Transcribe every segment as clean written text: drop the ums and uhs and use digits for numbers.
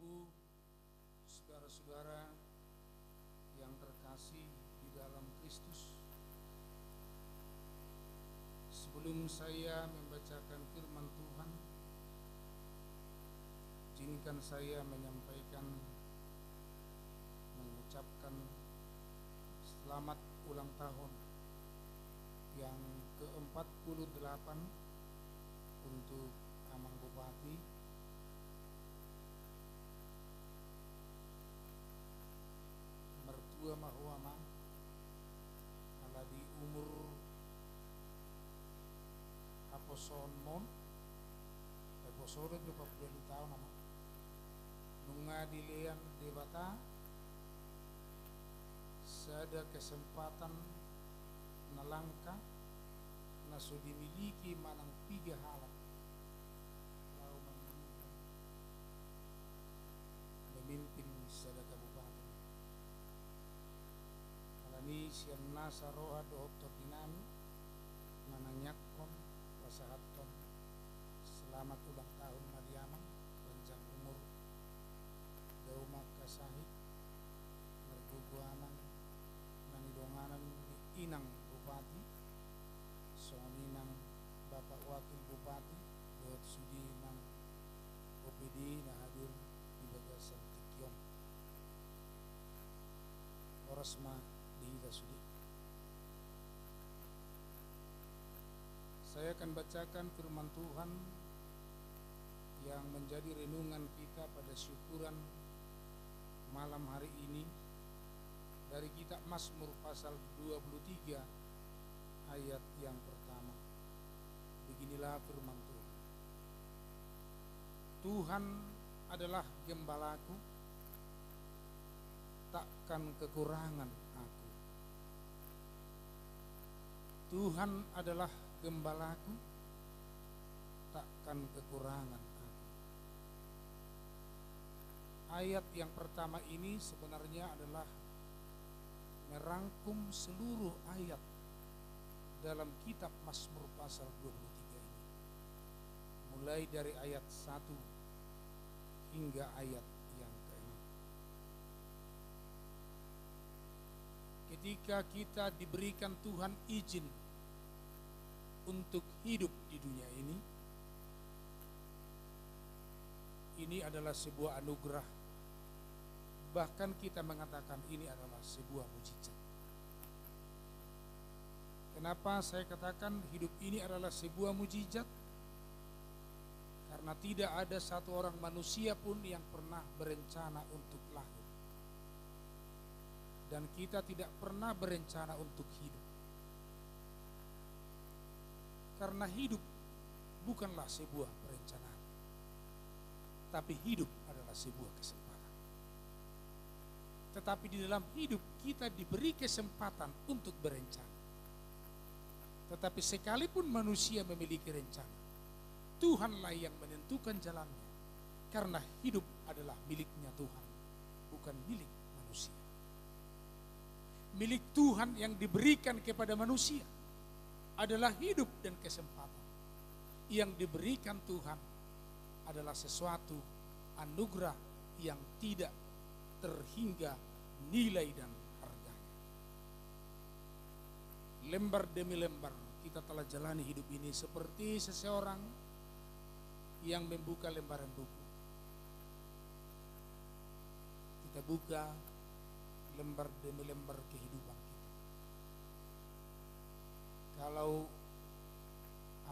Ibu, saudara-saudara yang terkasih di dalam Kristus, sebelum saya membacakan firman Tuhan, izinkan saya mengucapkan selamat ulang tahun yang ke-48 untuk Amang Bupati, mertua Mahuama, ala di umur aposon mon episode 20 tahun nama nunga dilean debata sada kesempatan nalangka nasu dimiliki manang tiga halak lalu memimpin sada kabupaten alani sian nasa roha dokter dinami mananyakon wasahaton selamat ulang tahun Mariamang panjang umur dauma kasahid merguguanang nanidonganan di inang bupati soaninang bapak wakil bupati buat sudi nang OPD na hadir di bagasan Tikyong orasma dihita sudi. Saya akan bacakan firman Tuhan yang menjadi renungan kita pada syukuran malam hari ini dari kitab Mazmur pasal 23 ayat yang pertama. Beginilah firman Tuhan. Tuhan adalah gembalaku, takkan kekurangan aku. Tuhan adalah gembalaku, takkan kekurangan aku. Ayat yang pertama ini sebenarnya adalah merangkum seluruh ayat dalam kitab Mazmur pasal 23 ini. Mulai dari ayat 1 hingga ayat yang ke-6. Ketika kita diberikan Tuhan izin untuk hidup di dunia ini adalah sebuah anugerah. Bahkan kita mengatakan ini adalah sebuah mukjizat. Kenapa saya katakan hidup ini adalah sebuah mukjizat? Karena tidak ada satu orang manusia pun yang pernah berencana untuk lahir. Dan kita tidak pernah berencana untuk hidup. Karena hidup bukanlah sebuah perencanaan, tapi hidup adalah sebuah kesempatan. Tetapi di dalam hidup kita diberi kesempatan untuk berencana. Tetapi sekalipun manusia memiliki rencana, Tuhanlah yang menentukan jalannya. Karena hidup adalah miliknya Tuhan, bukan milik manusia. Milik Tuhan yang diberikan kepada manusia adalah hidup dan kesempatan. Yang diberikan Tuhan adalah sesuatu anugerah yang tidak terhingga nilai dan harganya. Lembar demi lembar kita telah jalani hidup ini seperti seseorang yang membuka lembaran buku. Kita buka lembar demi lembar kehidupan kita. Kalau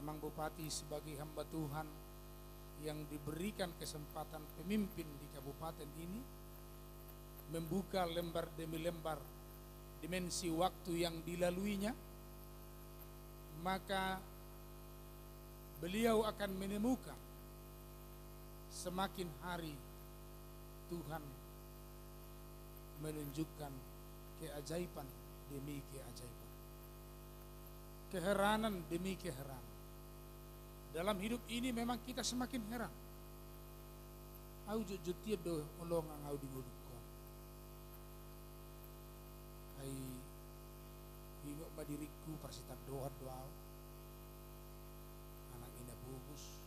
Amang Bupati sebagai hamba Tuhan yang diberikan kesempatan pemimpin di kabupaten ini membuka lembar demi lembar dimensi waktu yang dilaluinya, maka beliau akan menemukan semakin hari Tuhan menunjukkan keajaiban demi keajaiban, keheranan demi keheranan. Dalam hidup ini memang kita semakin heran. Au jutiap do olong ang au diguduk ko. Ay hingo madiriku parsitar doa anak ina bugus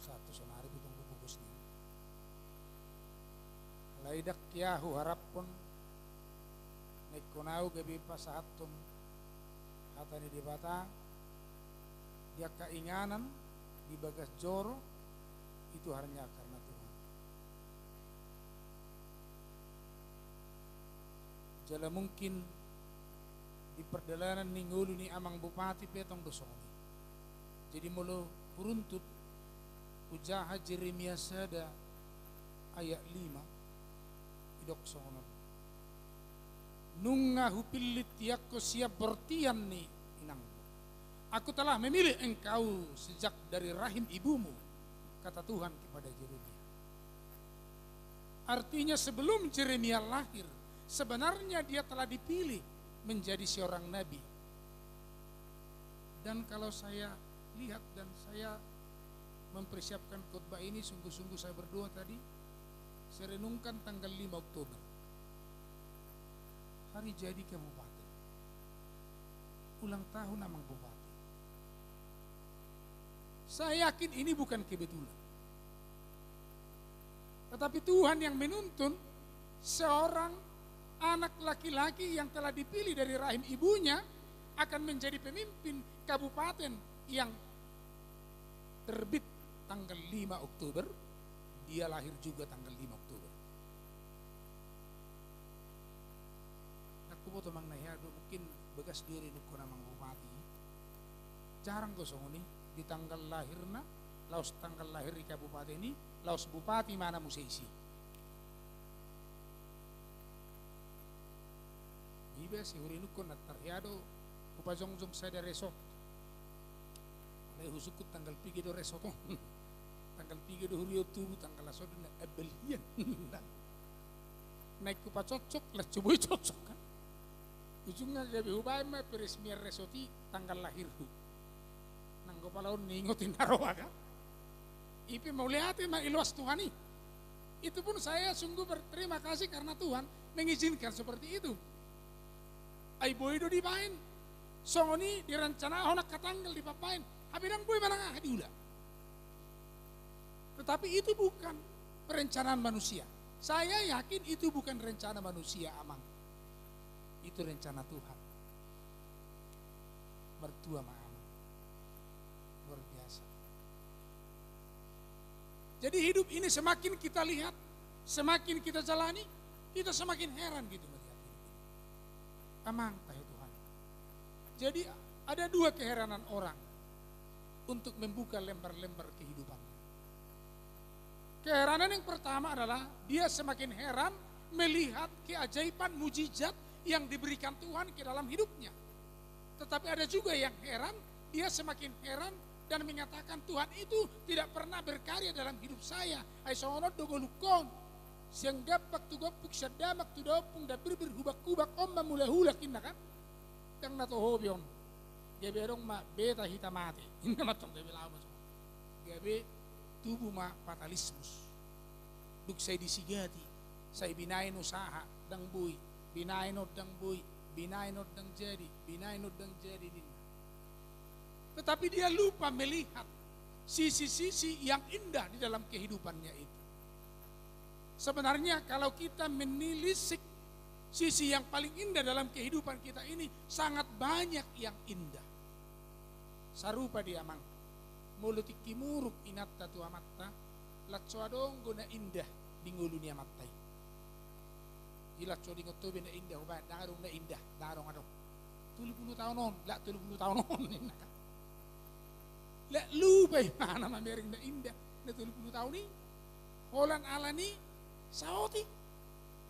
satu sonari pitong bugus ni Saidak kiahu harapon nekonau gabi pasahatum hatani di bata dia keinginan di bagas joro itu hanya karena Tuhan. Jala mungkin di perdalanan ninggulu ni amang bupati petong dosoni. Jadi mulu puruntut ujaha Jeremia sada ayat 5 idok sonon. Nunga hupilit yakko siap bertian nih inang. Aku telah memilih engkau sejak dari rahim ibumu, kata Tuhan kepada Jeremia. Artinya sebelum Jeremia lahir, sebenarnya dia telah dipilih menjadi seorang nabi. Dan kalau saya lihat dan saya mempersiapkan khotbah ini, sungguh-sungguh saya berdoa tadi, saya renungkan tanggal 5 Oktober, hari jadi kabupaten, ulang tahun Amang Bupati. Saya yakin ini bukan kebetulan, tetapi Tuhan yang menuntun seorang anak laki-laki yang telah dipilih dari rahim ibunya akan menjadi pemimpin kabupaten yang terbit tanggal 5 Oktober. Dia lahir juga tanggal 5 Oktober. Aku boto mang nahado mungkin begas diri nuko namang bupati. Jarang gosong ini di tanggal lahirna, laos tanggal lahir di kabupaten ini, laos bupati mana musisi. Iba si huri nuko natarhiado upajong-jong saya dari resort. Alay husukut tanggal 3 do resort. Tanggal 3 do huri tubuh tanggal laso na abelian. Naik ku cocok lah coba cocok kan. Ujungnya gabi hubay mah peresmian resoti tanggal lahirku. Nanggo palaon ningotin naroa kan. Ipi mau lihat mah iluas Tuhan nih. Itu pun saya sungguh berterima kasih karena Tuhan mengizinkan seperti itu. Ai boy do dipain. Songoni direncana honak katanggal dipapain. Habidang boy manang diulah. Tetapi itu bukan perencanaan manusia. Saya yakin itu bukan rencana manusia, Amang. Itu rencana Tuhan. Mertua ma Amang. Luar biasa. Jadi hidup ini semakin kita lihat, semakin kita jalani, kita semakin heran gitu melihat hidup ini. Amang, tahu Tuhan. Jadi ada dua keheranan orang untuk membuka lembar-lembar kehidupan. Keheranan yang pertama adalah dia semakin heran melihat keajaiban mujizat yang diberikan Tuhan ke dalam hidupnya. Tetapi ada juga yang heran, dia semakin heran dan menyatakan Tuhan itu tidak pernah berkarya dalam hidup saya. Ai songot dogolukon. Siang dapak tu gopuk sadamak tu dopung dapir berhubak-hubak omba mula-hula kinna kan. Yang nato hobion. Gabe dong ma beta hitamati. Ini matong gabe lama so. Gabe tubuh ma fatalismus. Duk saya disigati. Saya binain usaha dang bui, binain dang bui, binain dang jadi ninna. Tetapi dia lupa melihat sisi-sisi yang indah di dalam kehidupannya itu. Sebenarnya kalau kita menilisik sisi yang paling indah dalam kehidupan kita ini, sangat banyak yang indah. Sarupa dia mang, mulut ikimuruk inatta tu amatta, latsoadong guna indah dingulu ni amattai. Ilatso dingotobe na indah, ubah darong na indah, darong adong. 30 tahun on, la 30 tahun on ini. La lupa mana mamering na indah, na 30 tahun ini. Holan alani, saoti.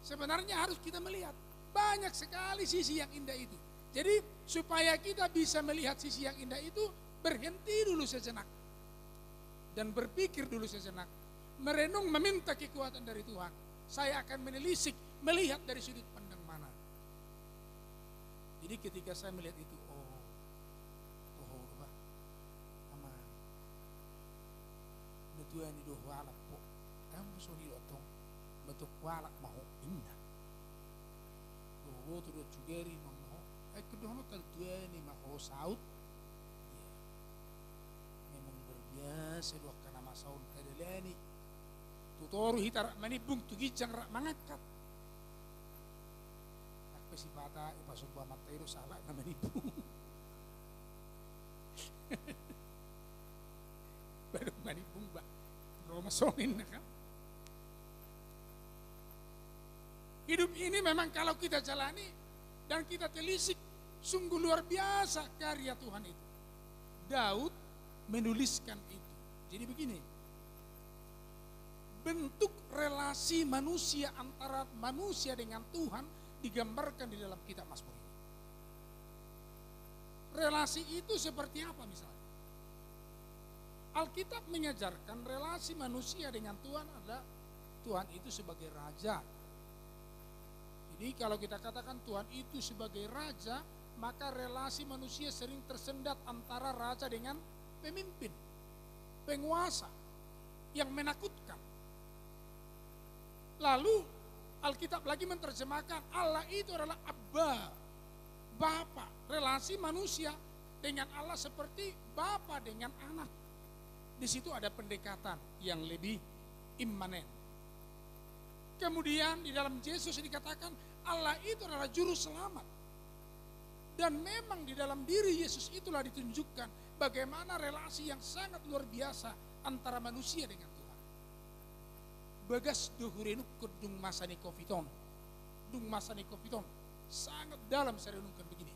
Sebenarnya harus kita melihat banyak sekali sisi yang indah itu. Jadi supaya kita bisa melihat sisi yang indah itu, berhenti dulu sejenak dan berpikir dulu sejenak, merenung, meminta kekuatan dari Tuhan. Saya akan menelisik, melihat dari sudut pandang mana. Jadi ketika saya melihat itu, bah, ama, natuan itu walak po, kamu suri otong, betul walak mau indah. Tuh cugeri mau. Kedua tentuan ni mau saut, memang berbiasa dua karena masaul tadalani, Tutoru hita rak manibung, tugijang rak mangakat. Aku si bata, ipasok ba matay ro salah na manibung. Baru manibung ba, Roma songin na ka. Hidup ini memang kalau kita jalani dan kita telisik, sungguh luar biasa karya Tuhan itu. Daud menuliskan itu. Jadi begini, bentuk relasi manusia antara manusia dengan Tuhan digambarkan di dalam kitab Mazmur ini. Relasi itu seperti apa misalnya? Alkitab mengajarkan relasi manusia dengan Tuhan adalah Tuhan itu sebagai raja. Jadi kalau kita katakan Tuhan itu sebagai raja, maka relasi manusia sering tersendat antara raja dengan pemimpin, penguasa yang menakutkan. Lalu Alkitab lagi menerjemahkan Allah itu adalah Abba, Bapa. Relasi manusia dengan Allah seperti Bapa dengan anak. Di situ ada pendekatan yang lebih imanen. Kemudian di dalam Yesus dikatakan Allah itu adalah juru selamat. Dan memang di dalam diri Yesus itulah ditunjukkan bagaimana relasi yang sangat luar biasa antara manusia dengan Tuhan. Bagas dohurenu kedung masani kofiton. Dung masani kofiton. Sangat dalam saya renungkan begini.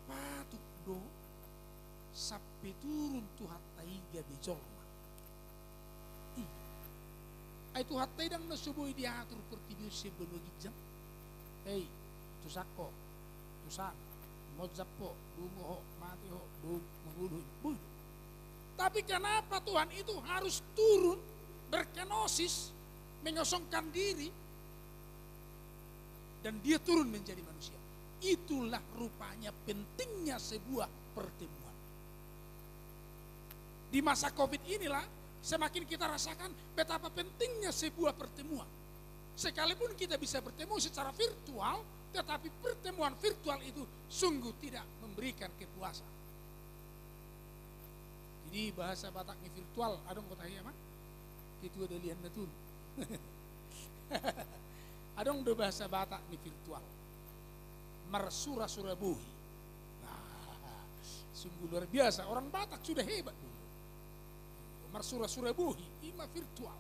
Patuk do sampai turun Tuhan taiga bejolma. Ay Tuhan taidang nasuboy diatur pertibio sebelum gijam. Hey, tu sakko, tu sak, mozapo, dungoho, matiho, du menguluh. Tapi kenapa Tuhan itu harus turun berkenosis, mengosongkan diri, dan dia turun menjadi manusia? Itulah rupanya pentingnya sebuah pertemuan. Di masa COVID inilah semakin kita rasakan betapa pentingnya sebuah pertemuan. Sekalipun kita bisa bertemu secara virtual, tetapi pertemuan virtual itu sungguh tidak memberikan kepuasan. Jadi bahasa Bataknya virtual, adong kota ya mah? Itu ada lian betul. Adong do bahasa Batak ni virtual. Marsura Surabuhi. Nah, sungguh luar biasa. Orang Batak sudah hebat dulu. Marsura Surabuhi, ima virtual.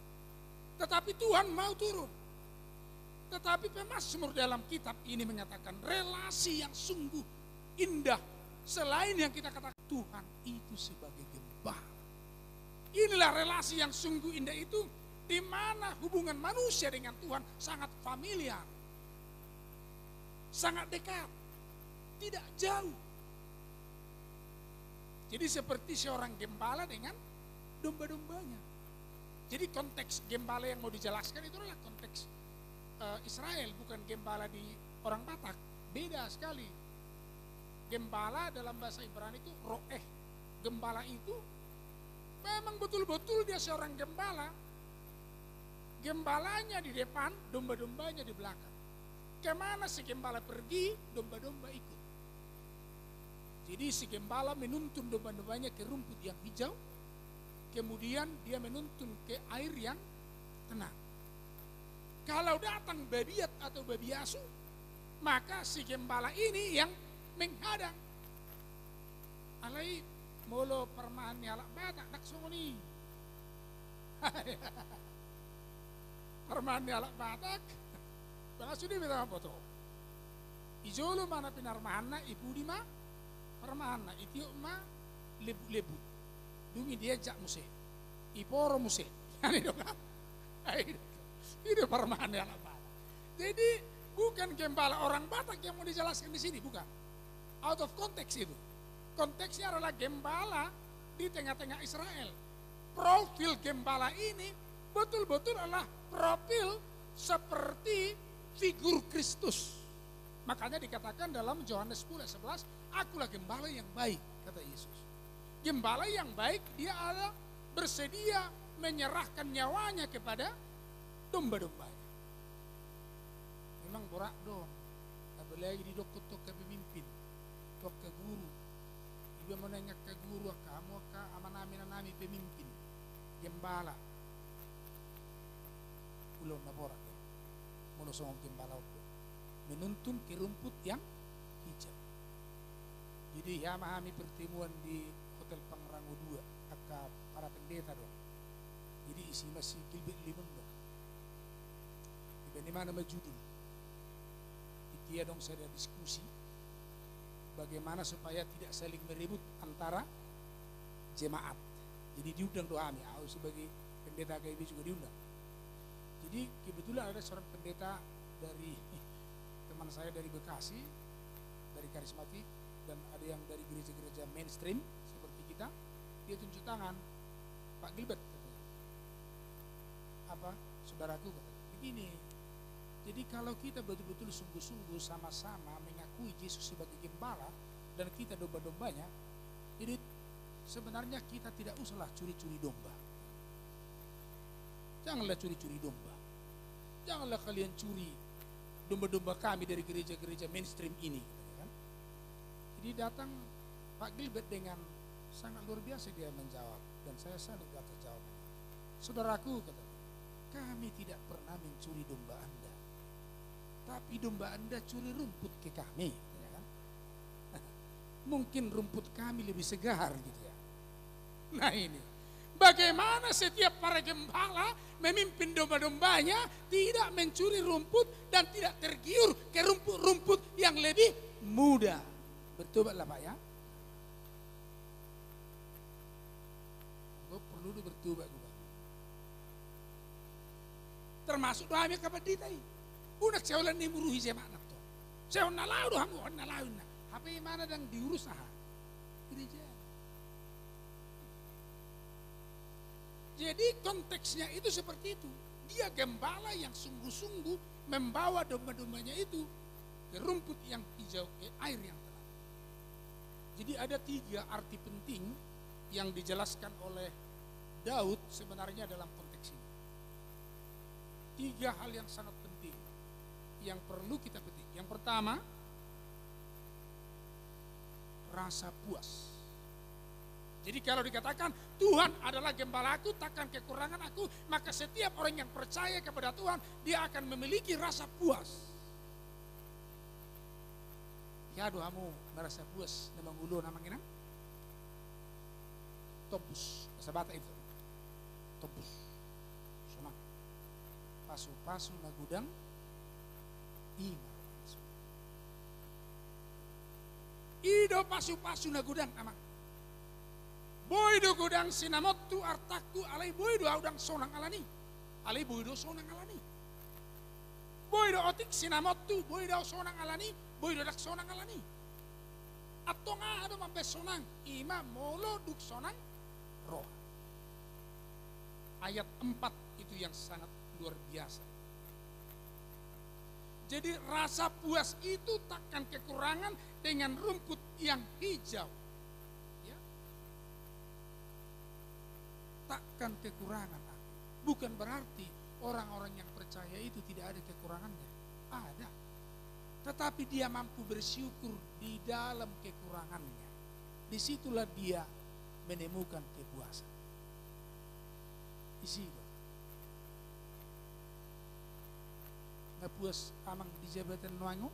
Tetapi Tuhan mau turun. Tetapi pemazmur dalam kitab ini mengatakan relasi yang sungguh indah. Selain yang kita katakan Tuhan itu sebagai gembala. Inilah relasi yang sungguh indah itu, di mana hubungan manusia dengan Tuhan sangat familiar, sangat dekat, tidak jauh. Jadi seperti seorang gembala dengan domba-dombanya. Jadi konteks gembala yang mau dijelaskan itu adalah konteks Israel, bukan gembala di orang Batak. Beda sekali. Gembala dalam bahasa Ibrani itu roeh. Gembala itu memang betul-betul dia seorang gembala. Gembalanya di depan, domba-dombanya di belakang. Kemana si gembala pergi, domba-domba ikut. Jadi si gembala menuntun domba-dombanya ke rumput yang hijau. Kemudian dia menuntun ke air yang tenang. Kalau datang babiat atau babi asu, maka si gembala ini yang menghadang. Alai molo permahan nyalak Batak dak songoni. Permahan nyalak Batak, bang sudah beta foto. Ijolo mana pinarmahanna ibu di ma, permahanna itiok ma lebu-lebu. Dumi diajak muse, iporo muse. Ini dong. Itu permahan nyalak Batak. Jadi bukan gembala orang Batak yang mau dijelaskan di sini, bukan. Out of context itu. Konteksnya adalah gembala di tengah-tengah Israel. Profil gembala ini betul-betul adalah profil seperti figur Kristus. Makanya dikatakan dalam Yohanes 10:11, akulah gembala yang baik, kata Yesus. Gembala yang baik dia adalah bersedia menyerahkan nyawanya kepada domba-dombanya. Memang borak dong. Apalagi di dokter ke pemimpin, ke guru. Dia menanya ke guru, kamu ke amanami pemimpin, gembala. belum naporak ya. Mulu songong gembala itu menuntun ke rumput yang hijau. Jadi ya memahami pertemuan di Hotel Pangrango 2 aka para pendeta dong. Jadi isi masih Gilbert Limon dong. Di mana majudul. Itia dong saya ada diskusi bagaimana supaya tidak saling meribut antara jemaat. Jadi diundang doa kami, aku sebagai pendeta KIB juga diundang. Jadi kebetulan ada seorang pendeta dari teman saya dari Bekasi, dari karismatik, dan ada yang dari gereja-gereja mainstream seperti kita. Dia tunjuk tangan, Pak Gilbert katanya. Apa, saudaraku katanya, begini. Jadi kalau kita betul-betul sungguh-sungguh sama-sama mengakui Yesus sebagai gembala dan kita domba-dombanya, jadi sebenarnya kita tidak usahlah curi-curi domba. Janganlah curi-curi domba. Janganlah kalian curi domba-domba kami dari gereja-gereja mainstream ini. Kan? Jadi datang Pak Gilbert dengan sangat luar biasa dia menjawab. Dan saya salut atas jawabannya. Saudaraku, katanya, kami tidak pernah mencuri domba Anda. Tapi domba Anda curi rumput ke kami. Ya kan? Mungkin rumput kami lebih segar gitu ya. Nah ini, bagaimana setiap para gembala memimpin domba-dombanya tidak mencuri rumput dan tidak tergiur ke rumput-rumput yang lebih muda. Bertobatlah Pak ya. Gue perlu bertobat juga. Termasuk doa kami kapan ditai. Unak saya ulang ni muruhi saya makna tu. Saya nalau doa mu, nalau na. Apa yang mana dan diurus ah? Gereja. Jadi konteksnya itu seperti itu. Dia gembala yang sungguh-sungguh membawa domba-dombanya itu ke rumput yang hijau, ke air yang tenang. Jadi ada 3 arti penting yang dijelaskan oleh Daud sebenarnya dalam konteks ini. 3 hal yang sangat penting yang perlu kita petik. Yang pertama, rasa puas. Jadi kalau dikatakan Tuhan adalah gembalaku, takkan kekurangan aku, maka setiap orang yang percaya kepada Tuhan, dia akan memiliki rasa puas. Ya doamu merasa puas dengan ulo namanya tobus, sabata itu. Tobus. Sama. Pasu-pasu na gudang ima. Ido pasu-pasu na gudang amang. Boydo gudang sinamotu artaku alai boydo audang sonang alani. Alai boydo sonang alani. Boydo otik sinamotu boydo sonang alani, boydo dak sonang alani. Atau nga ada mampe sonang, ima molo duk sonang roh. Ayat 4 itu yang sangat luar biasa. Jadi rasa puas itu takkan kekurangan dengan rumput yang hijau. Takkan kekurangan aku. Bukan berarti orang-orang yang percaya itu tidak ada kekurangannya. Ada. Tetapi dia mampu bersyukur di dalam kekurangannya. Disitulah dia menemukan kepuasan. Isi itu. Nggak puas amang di jabatan nuango?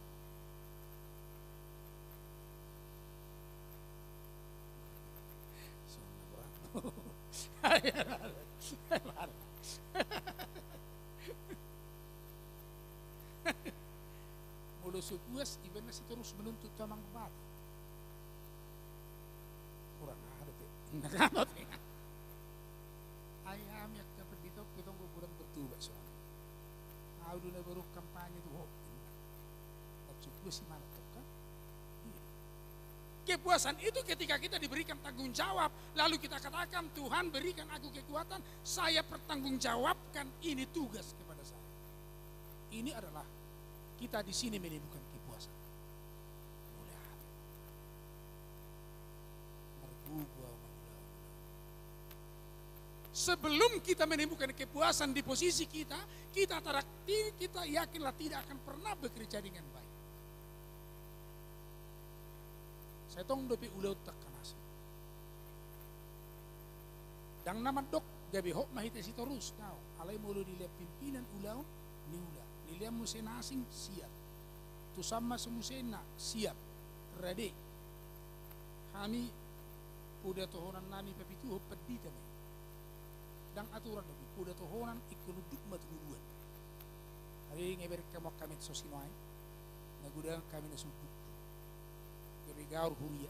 Mulu supuas iban masih terus menuntut camang batu. Kurang ada tuh. Nakanot ya. Ayam yang dapat ditok kita nggak kurang bertuba soalnya. Kau dulu baru kampanye tuh hobi. Supuas si mana tuh kan? Kepuasan itu ketika kita diberikan tanggung jawab, lalu kita katakan Tuhan berikan aku kekuatan, saya pertanggungjawabkan ini tugas kepada saya. Ini adalah kita di sini menemukan kepuasan. Mulai hati. Sebelum kita menemukan kepuasan di posisi kita yakinlah tidak akan pernah bekerja dengan baik. Saya tong dopi ulau tak kanasi. Dang nama dok gabi hok mahita si terus tau alai mulu dilihat pimpinan ulau ni ula dilihat musen asing siap tu sama semusena siap ready kami udah tohonan nami papitu peddi kami dan aturan lebih udah tohonan ikuluduk matuluan hari ngeber kamu kami sosinoai nagudang kami nasubuk gabi gaur huria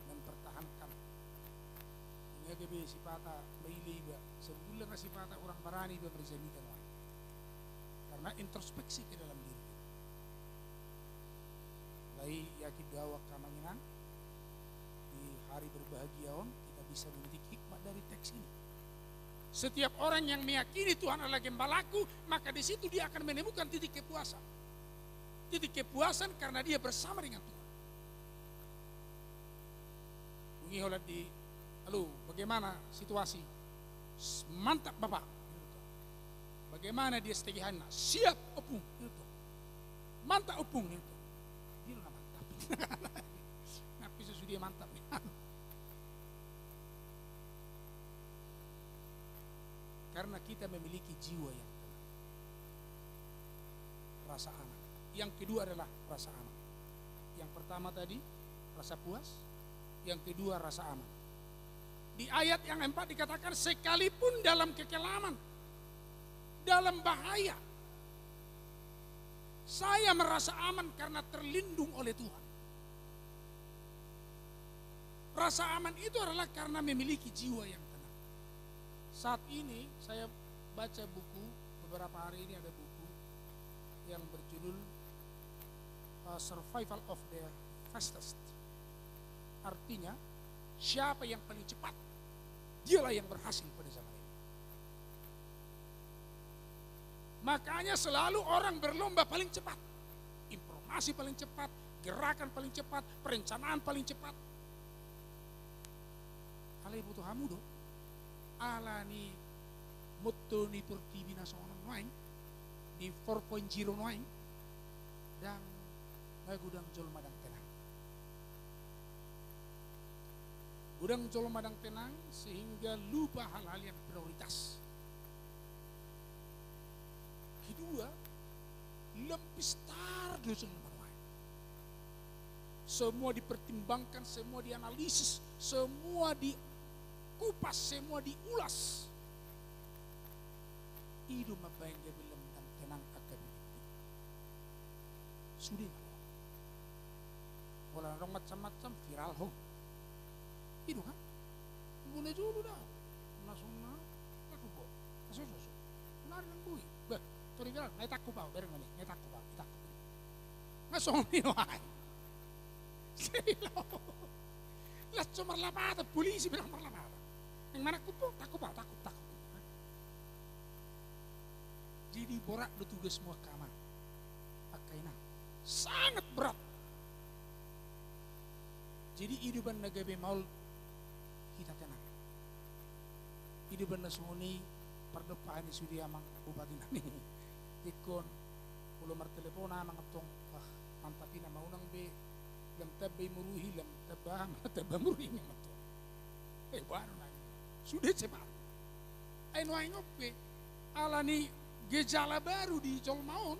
mempertahankan gabi sipata bailiba sebulan sipata orang barani berzenikan karena introspeksi ke dalam diri lai yakin dawak kamanginan di hari berbahagia kita bisa memetik hikmah dari teks ini. Setiap orang yang meyakini Tuhan adalah gembalaku, maka di situ dia akan menemukan titik kepuasan. Titik kepuasan karena dia bersama dengan Tuhan. Mengiholat di, lalu bagaimana situasi? Mantap Bapak. Bagaimana dia setegihannya? Siap opung. Mantap opung. Dia nggak mantap. Nah, bisa sudah mantap. Karena kita memiliki jiwa yang tenang, rasa aman. Yang kedua adalah rasa aman. Yang pertama tadi rasa puas, yang kedua rasa aman. Di ayat yang 4 dikatakan sekalipun dalam kekelaman, dalam bahaya, saya merasa aman karena terlindung oleh Tuhan. Rasa aman itu adalah karena memiliki jiwa yang tenang. Saat ini saya baca buku, beberapa hari ini ada buku yang berjudul Survival of the Fastest. Artinya, siapa yang paling cepat, dialah yang berhasil pada zaman ini. Makanya selalu orang berlomba paling cepat. Informasi paling cepat, gerakan paling cepat, perencanaan paling cepat. Alai butuh hamudo. Ala ni motto ni pertibi nasional noain di 4.0 noain dan gudang jol madang tenang. Gudang jol madang tenang sehingga lupa hal-hal yang prioritas. Kedua, lempistar jol madang. Semua dipertimbangkan, semua dianalisis, semua kupas, semua diulas. Hidup apa yang dia bilang dan tenang akan hidup. Sudah nggak? Kalau orang macam-macam viral ho. Hidup kan? Boleh dulu dah. Nasional, aku bawa. Masuk. Benar yang bui. Bah, sorry viral. Nggak takut bawa. Bereng ni, nggak takut bawa. Takut. Masuk ni wah. Silo. Lah cuma lapar, polisi bilang lapar. Yang mana takut. Jadi borak lu tugas semua kamar. Pakainya sangat berat. Jadi hidupan nagabe maul kita tenang. Hidupan nasuni perdepan sudah amang bupati nani. Ikon pulau martelepon amang atong mantapin na maunang be lam tabay muruhi lam tabah muruhi nga mato. Baru na. Sudah cepat. Ayo ngopi. Ala ni gejala baru di Jolmaon.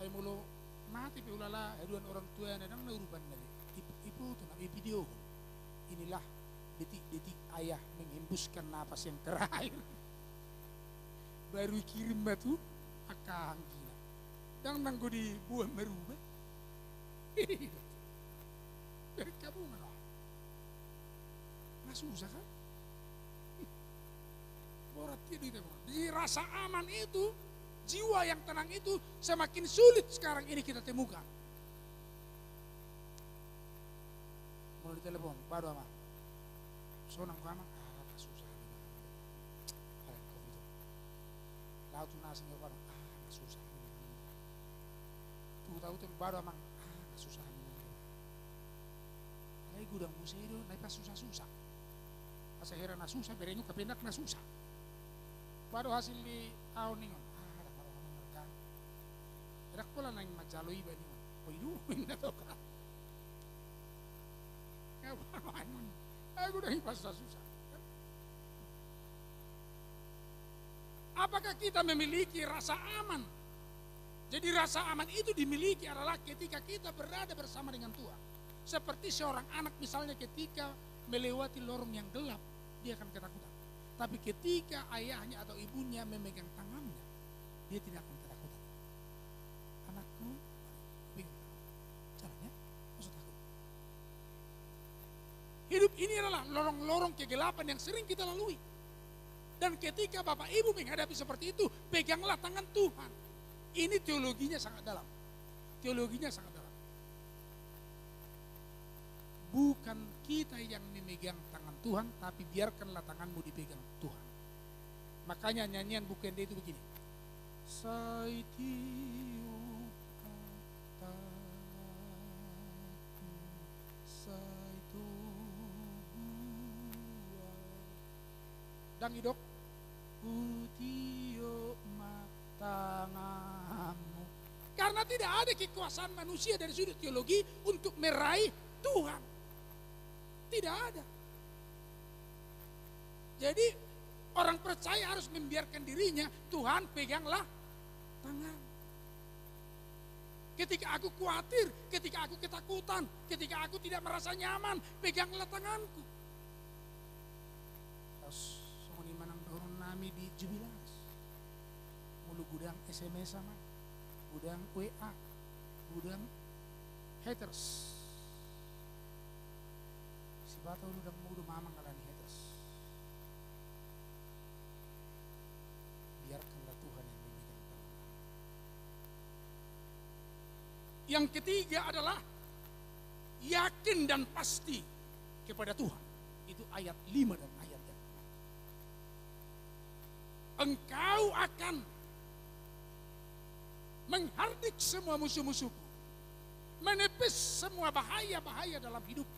Ayo mulu mati pe ulala aduan orang tua na nang nauruban na. Ibu tu na video. Inilah detik-detik ayah menghembuskan napas yang terakhir. Baru kirim batu akang gila. Dan nanggo di buah merubah. Dari kamu mana? Nggak susah kan? Borat gitu. Di rasa aman itu, jiwa yang tenang itu semakin sulit sekarang ini kita temukan. Mulai telepon, baru aman. Sonang ko aman, nggak susah. Laut nasi nggak baru, nggak susah. Tuh tahu tuh baru aman, nggak susah. Ay gudang museo, naik pas susah. Pas akhirnya na susah, berenyo kapendak na susah. Baru hasil di tahun ini, ada orang mereka. Ada pula nang majaloi ba ningon. Oy, hindi na to ka. Kaya baru ano aku udah pas susah. Apakah kita memiliki rasa aman? Jadi rasa aman itu dimiliki adalah ketika kita berada bersama dengan Tuhan. Seperti seorang anak misalnya ketika melewati lorong yang gelap, dia akan ketakutan. Tapi ketika ayahnya atau ibunya memegang tangannya, dia tidak akan ketakutan. Anakku, pegang tangan. Caranya, maksud takut. Hidup ini adalah lorong-lorong kegelapan yang sering kita lalui. Dan ketika Bapak Ibu menghadapi seperti itu, peganglah tangan Tuhan. Ini teologinya sangat dalam. Teologinya sangat dalam. Bukan kita yang memegang tangan Tuhan, tapi biarkanlah tanganmu dipegang Tuhan. Makanya nyanyian Bukende itu begini. Saitio kataku, saito gua. Dan idok, putio matangamu. Karena tidak ada kekuasaan manusia dari sudut teologi untuk meraih Tuhan. Tidak ada. Jadi orang percaya harus membiarkan dirinya, Tuhan peganglah tangan. Ketika aku khawatir, ketika aku ketakutan, ketika aku tidak merasa nyaman, peganglah tanganku. Terus songoni manang dorong nami di Jubilas. Mulu gudang SMS sama, gudang WA, gudang haters. Batau lu dang mudu mamang alani haters. Biarkanlah Tuhan yang memegang tangan. Yang ketiga adalah yakin dan pasti kepada Tuhan. Itu ayat 5 dan ayat yang 6. Engkau akan menghardik semua musuh-musuhku, menepis semua bahaya-bahaya dalam hidup.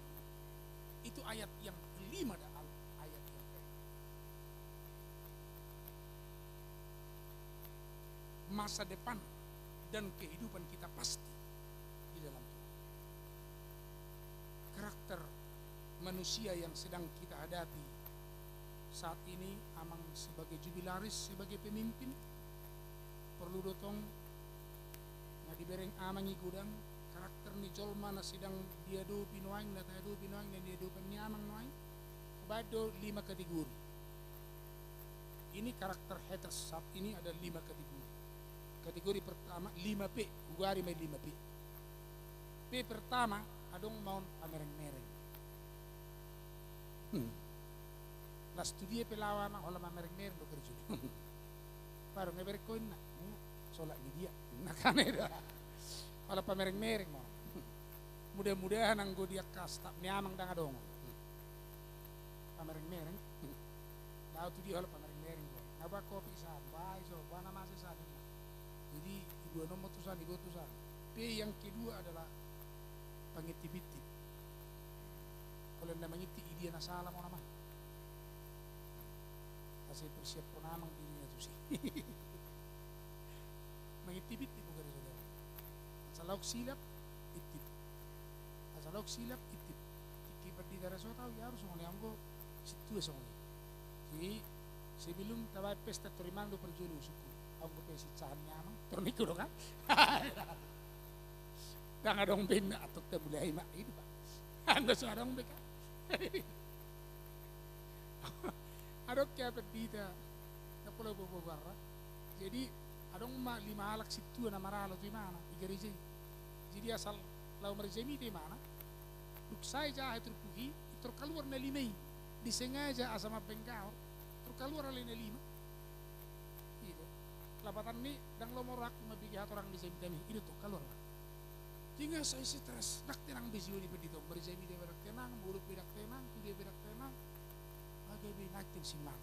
Itu ayat yang kelima dalam ayat yang kelima. Masa depan dan kehidupan kita pasti di dalam Tuhan. Karakter manusia yang sedang kita hadapi saat ini, amang sebagai jubilaris, sebagai pemimpin, perlu dotong ngadibereng amangi gudang karakter ni jolma na sidang diadu pinuang na tadu pinuang na diadu penyamang noang kebado 5 kategori. Ini karakter haters saat ini ada 5 kategori. Kategori pertama 5P, gugari may 5P. P pertama adong maun pamereng-mereng. La studie pelawa mang ola pamereng-mereng do kerja. Baru ngeberkoin na solak di dia. Nakane dah. Kalau pamereng-mereng mau, mudah-mudahan anggo dia kasta niamang dang adong. Pamereng-mereng, tahu tu dia kalau pamereng-mereng mau. Apa kopi san, baik so, bana masih san. Jadi ibu nomor tusan, ibu tusan. P yang kedua adalah pangitip-itip. Kalau anda mengiti dia nasalah mau nama. Kasih persiap penamang dirinya tu sih. Mengitip-itip bukan saudara. Asalauk silap, itip. Asalauk silap, itip. Ikibat di darah so tahu ya harus ngomong anggo situ songoni. Jadi sebelum tawai pesta torimando perjulu suku, anggo pesi cahan nyamang, torniku dong kan? Dang adong benda atau tabulai mak itu pak. Anda seorang beka. Adok kaya perdita, tak pulau bobo-bobo. Jadi adong ma 5 alak situ na maralo tu mana di gereja. Jadi asal lau merjemi di mana? Duk saya jahat terpuji, itu keluar na 5. Disengaja asama bengkau, terkeluar na 5. Gitu. Lapatan ni dang lo morak mabigat orang di sini itu tuh keluar. Tinggal saya stres, nak tenang besi di pedito, berjemi dia berak tenang, buruk berak tenang, tu dia berak tenang, agak berakting simak.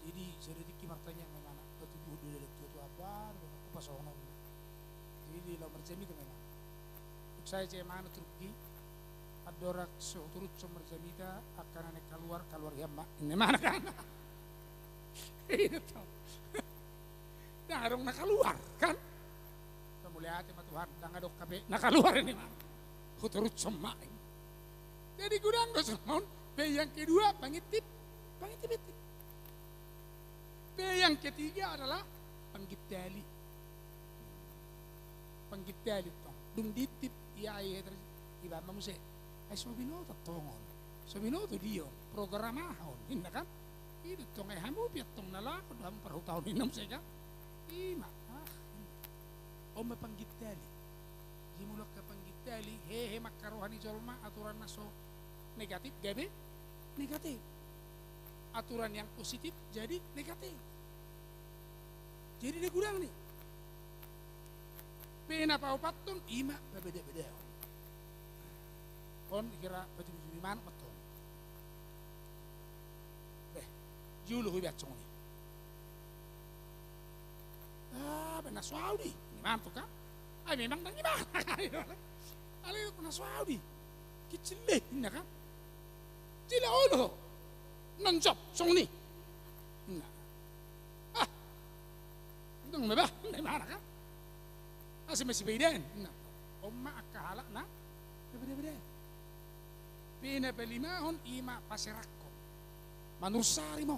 Jadi saya dikit martanya memang batu dulu itu apa, aku pas orang. Jadi lo berjemi itu memang. Saya cemana terpergi, ada orang turut berjemi dah akan anak keluar ya mak, ini mana kan? Itu, dah orang nak keluar kan? Mulai hati sama Tuhan, dah ngadok kape, nak keluar ini mah, turut semak. Jadi gudang do semon. B yang kedua pangitip itu. B yang ketiga adalah panggitali. Panggitali tong. Dung ditip iya terus iba mamuse. Ay sobinoto tongon. Sobinoto dio programahon. Inna kan? Itu tong ay hamu piat tong nalakod hamu parhutahon inam saya kan? Ima. Oma panggitali. Dimulak ke panggitali. Hehe makarohani jolma aturan naso negatif. Gabe? Negatif. Aturan yang positif jadi negatif. Jadi dia kurang nih. Pena paupatun ima berbeda-beda. Kon kira baju-baju mana betul. Julu hui bacong ni. Benar Saudi. Ini mantu kan? Ay memang nang iba. Ali ko na Saudi. Kicile inna kan? Sila ulo. Nanjop song ni. Inna. Dong ba? Nay mana kan? Masih beden. Inna. Umma akahala na. Beda-beda. Pina pelimahon ima pasirakko. Manusari mo.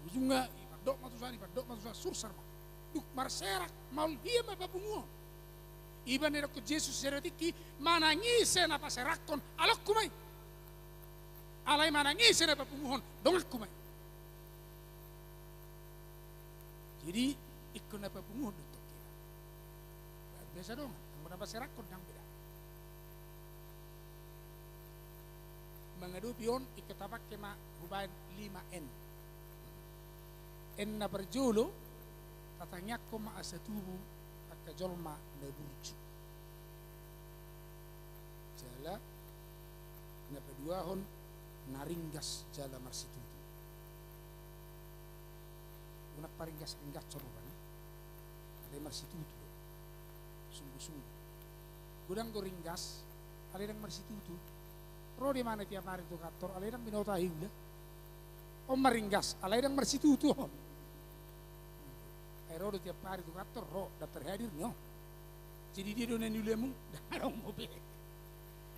Ujungnya dok matusari sursar mo. Duk marserak maul hiya mapabungo. Iba nila ko Jesus seretiki manangise na pasirakon alok kumay. Alay manangise na papunguhon dongak kumay. Jadi ikut na papunguhon untuk kita. Biasa dong, ang mga pasirakon nang beda. Mengadu pion ikatapak kema hubain 5N. N na berjulu tatanya ko maasatubu at kajolma na burju. Jala na paduahon naringgas jala marsitutu. Una paringgas ringgas coruban. Ada marsitutu. Sungguh-sungguh. Gudang goringgas ada yang marsitutu. Roh di mana tiap hari itu kantor, alai dang binotahi udah. Om maringgas, alai dang marsitutu om. Roh tiap hari itu kantor, roh daftar hadir nyo. Jadi dia donen ulemu, dah dong mobil.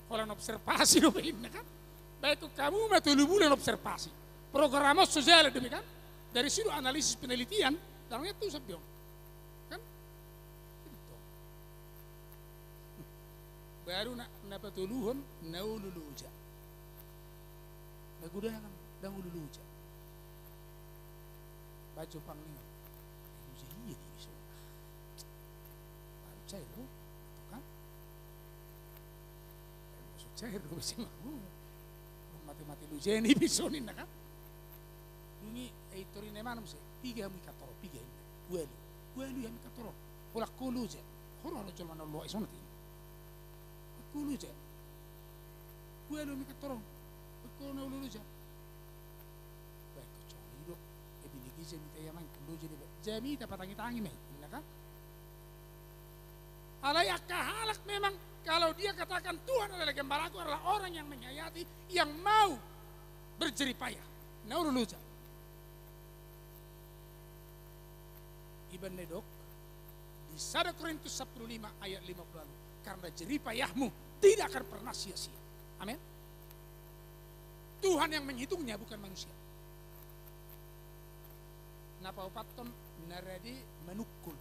Kalau observasi do begini kan, baik kamu matulu bulan observasi. Program sosial demikian, dari situ analisis penelitian, dalamnya tuh sebiong, kan? Itu. Baru nak patuluhon naululuja. Nagudahan naululuja. Baca pangling. Jadi iya di sana. Baru cair loh, kan? Maksud cair loh sih mau. Mati-mati lu jeni bisonin kan? Dungi itorin emanam sih. Tiga mi katoro, tiga ini. Guelu yang katoro. Pola kulu je. Horo lo cuma nolo isonati. Kulu je. Guelu mi katoro. Kulu nolo je. Baik kocok hidup. Ebini gize mi tayaman kulu je deh. Jami dapat tangi meh, kan? Alay akahalak memang kalau dia katakan Tuhan adalah gembalaku adalah orang yang menghayati, yang mau berjerih payah. Nauruluja. Ibn Nedok di 1 Korintus 15 ayat 50. Karena jerih payahmu tidak akan pernah sia-sia. Amin. Tuhan yang menghitungnya bukan manusia. Napa upaton naradi menukul.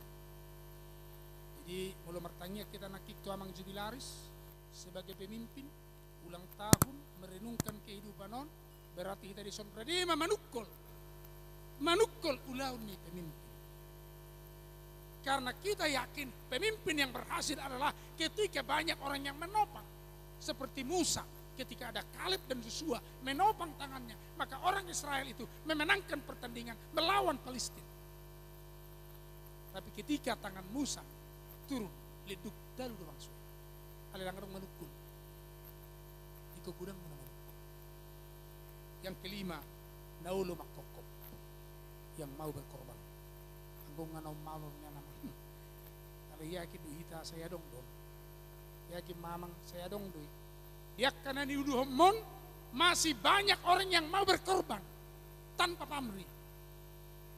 Jadi mulai bertanya kita nak ikut amang jubilaris sebagai pemimpin ulang tahun merenungkan kehidupan non berarti kita dison pradema manukul ulah ni pemimpin karena kita yakin pemimpin yang berhasil adalah ketika banyak orang yang menopang seperti Musa ketika ada Kaleb dan Yosua menopang tangannya maka orang Israel itu memenangkan pertandingan melawan Palestina tapi ketika tangan Musa turun leduk dalu doang suai ada yang menukul di kegudang menukul yang kelima naulu makokop yang mau berkorban anggung nganau malurnya nama kalau yakin duita saya dong yakin mamang saya dong duit dia karena diuduhomon masih banyak orang yang mau berkorban tanpa pamrih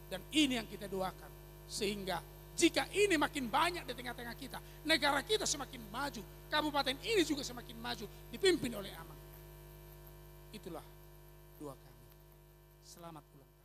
dan ini yang kita doakan sehingga jika ini makin banyak di tengah-tengah kita, negara kita semakin maju, kabupaten ini juga semakin maju, dipimpin oleh Amang. Itulah doa kami. Selamat ulang tahun.